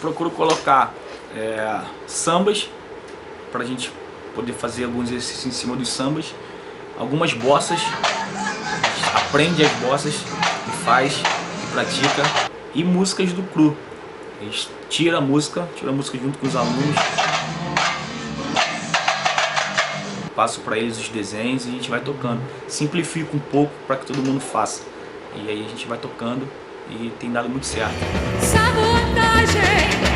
procuro colocar sambas, pra gente poder fazer alguns exercícios em cima dos sambas, algumas bossas, aprende as bossas e faz, e pratica, e músicas do cru. A gente tira a música junto com os alunos, passo para eles os desenhos e a gente vai tocando. Simplifica um pouco para que todo mundo faça. E aí a gente vai tocando e tem dado muito certo. Sabotagem.